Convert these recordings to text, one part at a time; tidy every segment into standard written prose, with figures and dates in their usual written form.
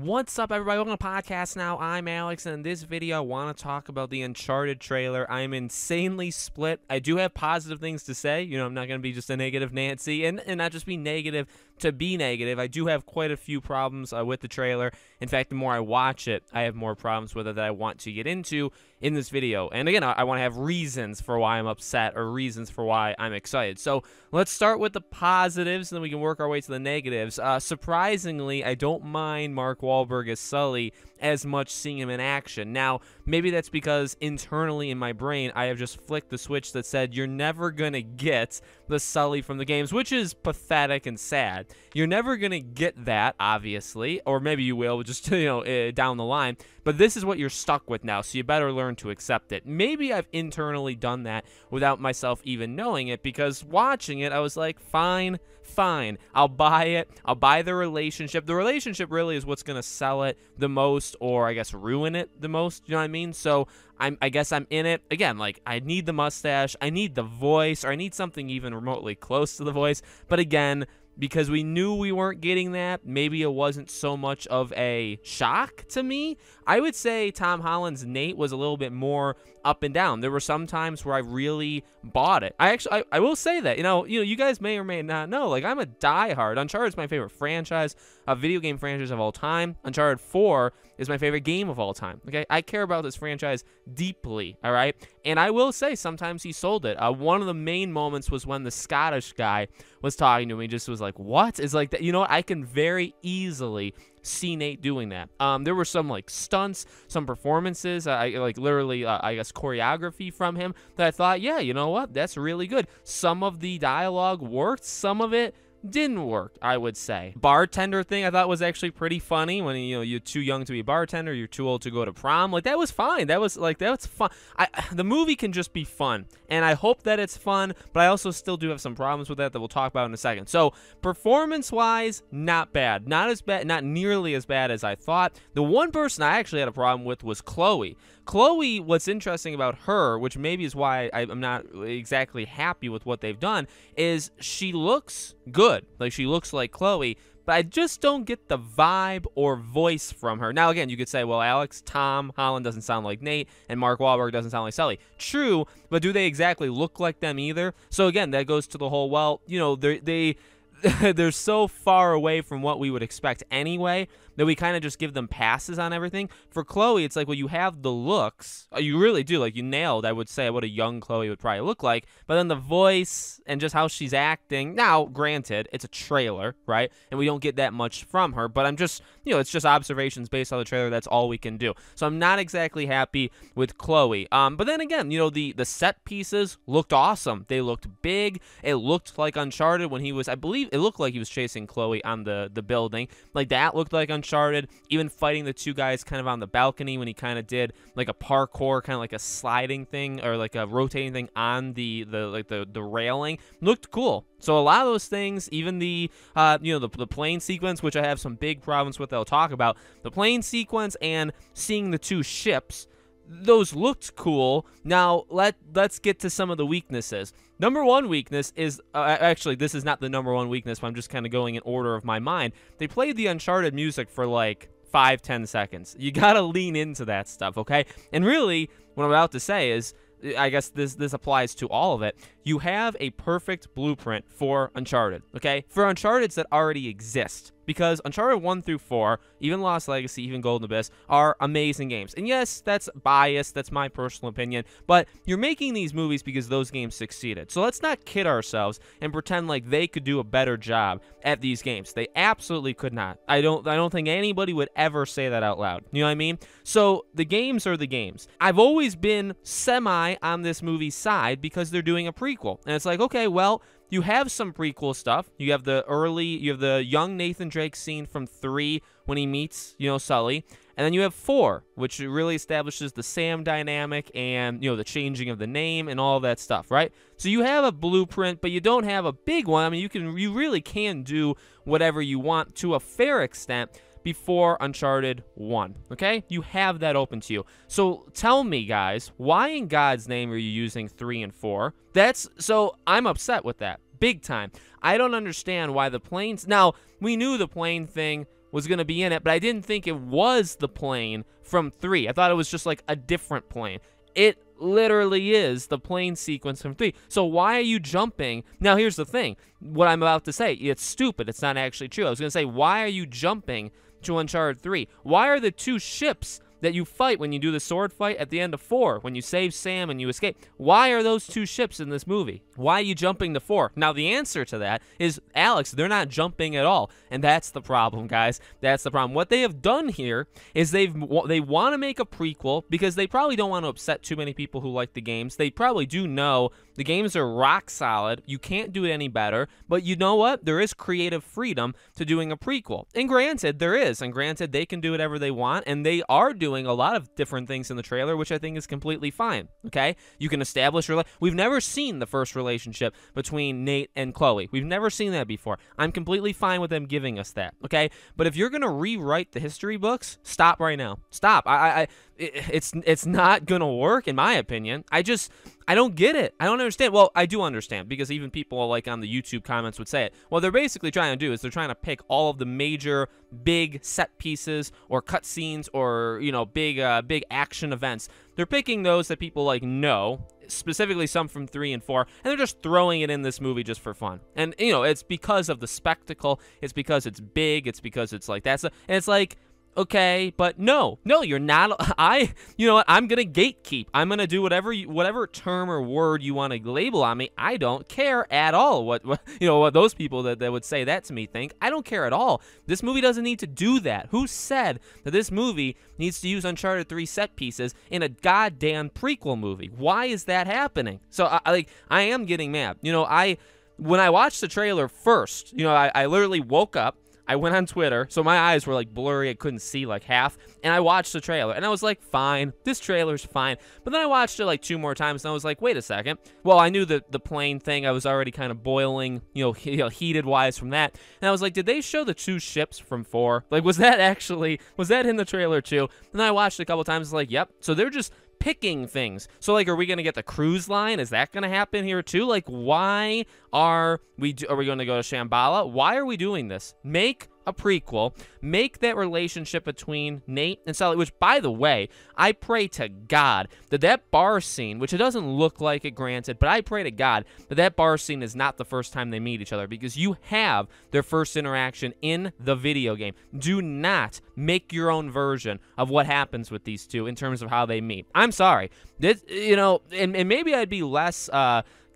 What's up, everybody? Welcome to the podcast now. I'm Alex, and in this video, I want to talk about the Uncharted trailer. I'm insanely split. I do have positive things to say. You know, I'm not going to be just a negative Nancy, and not just be negative to be negative. I do have quite a few problems with the trailer. In fact, the more I watch it, I have more problems with it that I want to get into in this video. And again, I want to have reasons for why I'm upset or reasons for why I'm excited. So let's start with the positives, and then we can work our way to the negatives. Surprisingly, I don't mind Mark Wahlberg as Sully as much seeing him in action. Now, maybe that's because internally in my brain, I have just flicked the switch that said, you're never going to get the Sully from the games, which is pathetic and sad. You're never going to get that, obviously, or maybe you will, just, down the line. But this is what you're stuck with now, so you better learn to accept it. Maybe I've internally done that without myself even knowing it, because watching it, I was like, fine, I'll buy it. I'll buy the relationship. The relationship really is what's going to sell it the most, or I guess ruin it the most, you know what I mean? So I guess I'm in it. Again, like, I need the mustache, I need the voice, or I need something even remotely close to the voice. But again, because we knew we weren't getting that, maybe it wasn't so much of a shock to me. I would say Tom Holland's Nate was a little bit more up and down. There were some times where I really bought it. I will say that, you guys may or may not know, like, I'm a diehard. Uncharted is my favorite franchise, a video game franchise of all time. Uncharted 4 is my favorite game of all time, okay? I care about this franchise deeply, all right? And I will say sometimes he sold it. One of the main moments was when the Scottish guy was talking to me, just was like, what? It's like that, you know what? I can very easily see Nate doing that. There were some like stunts, some performances, I guess choreography from him that I thought, yeah, you know what? That's really good. Some of the dialogue worked, some of it didn't work, I would say. Bartender thing I thought was actually pretty funny when, you're too young to be a bartender, you're too old to go to prom. Like, that was fine. That was fun. The movie can just be fun, and I hope that it's fun, but I also still do have some problems with that we'll talk about in a second. So, performance-wise, not bad. Not as bad, not nearly as bad as I thought. The one person I actually had a problem with was Chloe. Chloe, what's interesting about her, which maybe is why I'm not exactly happy with what they've done, is she looks good. Like, she looks like Chloe, but I just don't get the vibe or voice from her. Now, again, you could say, well, Alex, Tom Holland doesn't sound like Nate, and Mark Wahlberg doesn't sound like Sully. True, but do they exactly look like them either? So, again, that goes to the whole, well, they're so far away from what we would expect anyway that we kind of just give them passes on everything. For Chloe, it's like, well, you have the looks. You really do. Like, you nailed, I would say, what a young Chloe would probably look like. But then the voice and just how she's acting. Now, granted, it's a trailer, right? And we don't get that much from her. But I'm just, it's just observations based on the trailer. That's all we can do. So I'm not exactly happy with Chloe. But then again, the set pieces looked awesome. They looked big. It looked like Uncharted when he was, I believe, it looked like he was chasing Chloe on the building. Like, that looked like Uncharted. Even fighting the two guys kind of on the balcony when he kind of did like a parkour, kind of like a sliding thing or like a rotating thing on the railing, looked cool. So a lot of those things, even the plane sequence, which I have some big problems with that I'll talk about, the plane sequence and seeing the two ships, those looked cool. Now, let's get to some of the weaknesses. Number one weakness is, actually, this is not the number one weakness, but I'm just kind of going in order of my mind. They played the Uncharted music for like 5-10 seconds. You gotta lean into that stuff, okay? And really, what I'm about to say is, I guess this applies to all of it. You have a perfect blueprint for Uncharted, okay? For Uncharteds that already exist. Because Uncharted 1 through 4, even Lost Legacy, even Golden Abyss, are amazing games. And yes, that's biased, that's my personal opinion, but you're making these movies because those games succeeded. So let's not kid ourselves and pretend like they could do a better job at these games. They absolutely could not. I don't think anybody would ever say that out loud. You know what I mean? So the games are the games. I've always been semi on this movie's side because they're doing a prequel. And it's like, okay, well, you have some prequel stuff. You have the young Nathan Drake scene from 3 when he meets, Sully. And then you have 4, which really establishes the Sam dynamic and, the changing of the name and all that stuff, right? So you have a blueprint, but you don't have a big one. I mean, you really can do whatever you want to a fair extent before Uncharted 1, okay? You have that open to you. So tell me, guys, why in God's name are you using 3 and 4? So I'm upset with that, big time. I don't understand why the planes, now, we knew the plane thing was going to be in it, but I didn't think it was the plane from 3. I thought it was just like a different plane. It literally is the plane sequence from 3. So why are you jumping? Now, here's the thing. What I'm about to say, it's stupid. It's not actually true. I was going to say, why are you jumping to Uncharted 3? Why are the 2 ships that you fight when you do the sword fight at the end of 4, when you save Sam and you escape? Why are those 2 ships in this movie? Why are you jumping to 4? Now, the answer to that is, Alex, they're not jumping at all. And that's the problem, guys. That's the problem. What they have done here is they want to make a prequel because they probably don't want to upset too many people who like the games. They probably do know the games are rock solid. You can't do it any better. But you know what? There is creative freedom to doing a prequel. And granted, there is. And granted, they can do whatever they want. And they are doing a lot of different things in the trailer, which I think is completely fine. Okay? You can establish we've never seen the first relationship between Nate and Chloe. We've never seen that before. I'm completely fine with them giving us that. Okay? But if you're going to rewrite the history books, stop right now. Stop. It's not going to work, in my opinion. I don't get it. I don't understand. Well, I do understand, because even people like on the YouTube comments would say it. What they're basically trying to do is they're trying to pick all of the major big set pieces or cutscenes or, you know, big action events. They're picking those that people like know, specifically some from 3 and 4, and they're just throwing it in this movie just for fun. And, you know, it's because of the spectacle. It's because it's big. It's because it's like and it's like, okay, but no, you're not. You know what? I'm gonna gatekeep. I'm gonna do whatever term or word you want to label on me. I don't care at all. What you know, what those people that would say that to me think. I don't care at all. This movie doesn't need to do that. Who said that this movie needs to use Uncharted 3 set pieces in a goddamn prequel movie? Why is that happening? So I am getting mad. You know, when I watched the trailer first, you know, I literally woke up. I went on Twitter, so my eyes were like blurry. I couldn't see like half, and I watched the trailer, and I was like, fine, this trailer's fine. But then I watched it like 2 more times, and I was like, wait a second. Well, I knew the plane thing. I was already kind of boiling, heated wise from that. And I was like, did they show the 2 ships from 4? Like, was that in the trailer too? And then I watched it a couple times, like, yep. So they're just picking things. So, like, are we going to get the cruise line? Is that going to happen here too? Like, why are we going to go to Shambhala? Why are we doing this? Make a prequel. Make that relationship between Nate and Sully, which, by the way, I pray to God that bar scene, which it doesn't look like it, granted, but I pray to God that bar scene is not the first time they meet each other, because you have their first interaction in the video game. Do not make your own version of what happens with these two in terms of how they meet. I'm sorry. This, you know, and maybe I'd be less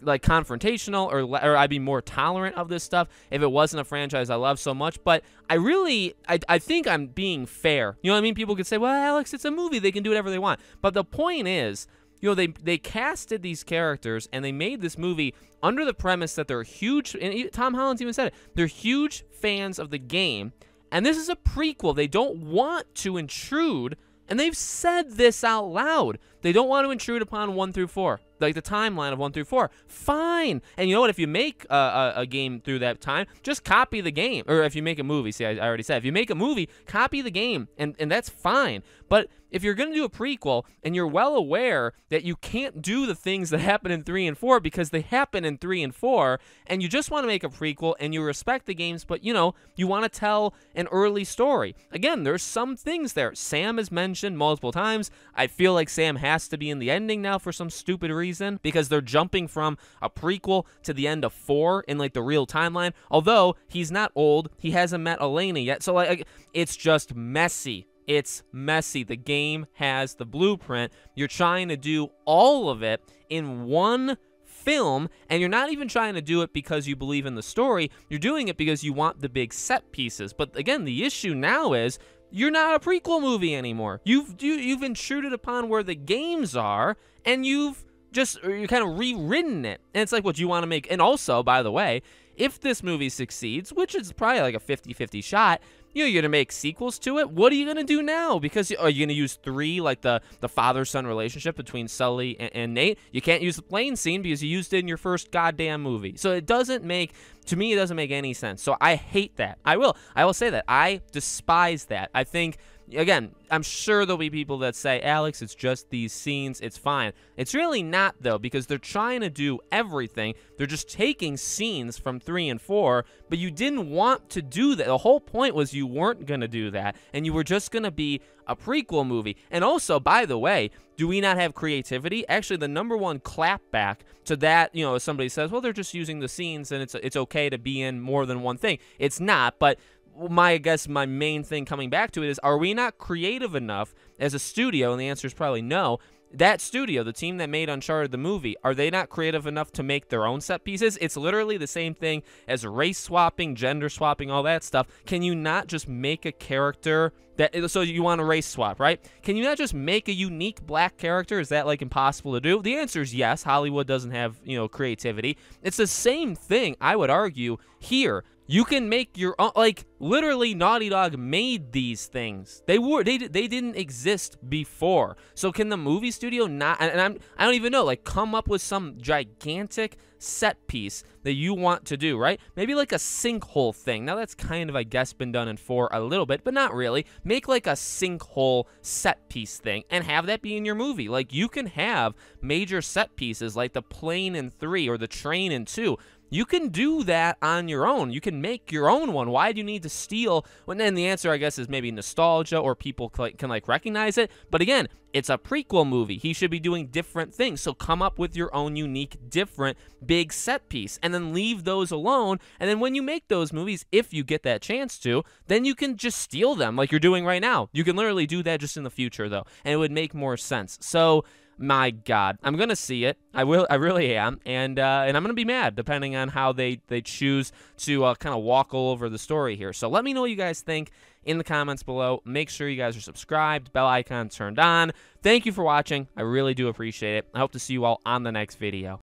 like confrontational, or I'd be more tolerant of this stuff if it wasn't a franchise I love so much. But I think I'm being fair. You know what I mean? People could say, well, Alex, it's a movie. They can do whatever they want. But the point is, you know, they casted these characters and they made this movie under the premise that they're huge, and Tom Holland's even said it, they're huge fans of the game. And this is a prequel. They don't want to intrude, and they've said this out loud. They don't want to intrude upon 1 through 4. Like the timeline of 1 through 4. Fine. And you know what? If you make a game through that time, just copy the game. Or if you make a movie, see, I already said, if you make a movie, copy the game, and that's fine. But if you're going to do a prequel and you're well aware that you can't do the things that happen in 3 and 4 because they happen in 3 and 4, and you just want to make a prequel and you respect the games, but, you know, you want to tell an early story. Again, there's some things there. Sam is mentioned multiple times. I feel like Sam has to be in the ending now for some stupid reason, because they're jumping from a prequel to the end of 4 in like the real timeline. Although he's not old, he hasn't met Elena yet, so like it's just messy. It's messy. The game has the blueprint. You're trying to do all of it in one film, and you're not even trying to do it because you believe in the story. You're doing it because you want the big set pieces. But again, the issue now is you're not a prequel movie anymore. You've intruded upon where the games are, and you've kind of rewritten it. And it's like, what you want to make. And also, by the way, if this movie succeeds, which is probably like a 50-50 shot, you know, you're going to make sequels to it. What are you going to do now? Because are you going to use 3, like the father-son relationship between Sully and Nate? You can't use the plane scene because you used it in your first goddamn movie. So it doesn't make To me, it doesn't make any sense. So I hate that. I will say that. I despise that. I think, again, I'm sure there'll be people that say, Alex, it's just these scenes, it's fine. It's really not, though, because they're trying to do everything. They're just taking scenes from 3 and 4, but you didn't want to do that. The whole point was you weren't going to do that, and you were just going to be a prequel movie. And also, by the way, do we not have creativity? Actually, the #1 clapback to that, you know, somebody says, well, they're just using the scenes, and it's okay to be in more than one thing. It's not, but I guess my main thing coming back to it is, are we not creative enough as a studio? And the answer is probably no. That studio, the team that made Uncharted the movie, are they not creative enough to make their own set pieces? It's literally the same thing as race swapping, gender swapping, all that stuff. Can you not just make a character that, so you want to race swap, right? Can you not just make a unique black character? Is that like impossible to do? The answer is yes. Hollywood doesn't have, you know, creativity. It's the same thing, I would argue, here. You can make your own, like, literally Naughty Dog made these things. They didn't exist before. So can the movie studio not, and I don't even know, like, come up with some gigantic set piece that you want to do, right? Maybe like a sinkhole thing. Now that's kind of, I guess, been done in 4 a little bit, but not really. Make like a sinkhole set piece thing and have that be in your movie. Like, you can have major set pieces like the plane in 3 or the train in 2. You can do that on your own. You can make your own one. Why do you need to steal? Well, then the answer, I guess, is maybe nostalgia, or people can like recognize it. But again, it's a prequel movie. He should be doing different things. So come up with your own unique, different, big set piece, and then leave those alone. And then when you make those movies, if you get that chance to, then you can just steal them like you're doing right now. You can literally do that just in the future, though, and it would make more sense. So, my God, I'm gonna see it. I really am, and I'm gonna be mad depending on how they choose to kind of walk all over the story here. So let me know what you guys think in the comments below. Make sure you guys are subscribed, bell icon turned on. Thank you for watching. I really do appreciate it. I hope to see you all on the next video.